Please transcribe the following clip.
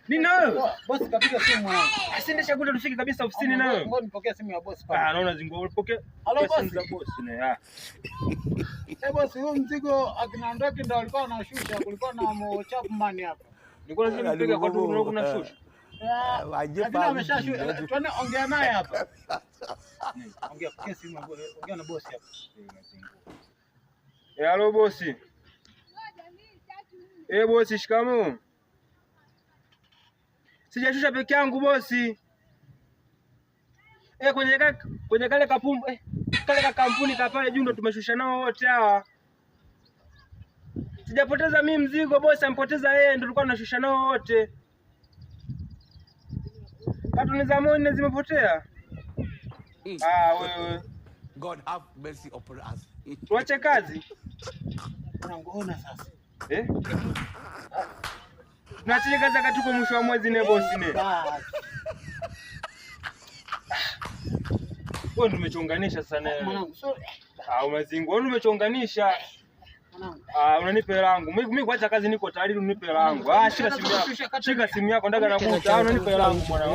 Nini wewe? Bosi kapiga simu mwanangu. Asende chakuta tufike kabisa ofisini na wewe. Ngoja nipokee simu ya bosi pale. Naona zingo ulipokea. Halo bosi. Za bosi na. Bosi, huyu mzigo akina Ndoki ndio alikuwa anashusha, kulikuwa na Chapman hapa. Nilikuwa lazima nipige kwa tu kuna shusha. Lakini ameshashusha. Tuone ongea naye hapa. Ongea kwa simu, ongea na bosi hapa. Halo bosi. Bosi, shikamoo. Sijashusha peke yangu bosi. Kwenye kale kapumbu kale kampuni pale juu ndo tumeshusha nao wote hawa. Sijapoteza mimi mzigo bosi, ampoteza yeye, ndo tulikuwa tunashusha nao wote. Katuni za moyo zimepotea. Wewe. God have mercy upon us. Tuache kazi. Unaona sasa. Tunaacha kazi akatuko mwisho wa mwezi ne bosi ne. Wewe ndio umechonganisha sana wewe. Mwanangu, Umezingo. Wewe umechonganisha. Mwanangu. Unanipe langu. Mimi kuacha kazi niko tayari, unipe langu. Shika simu yako. Shika simu yako ndaga na muta. Unanipe langu bwana.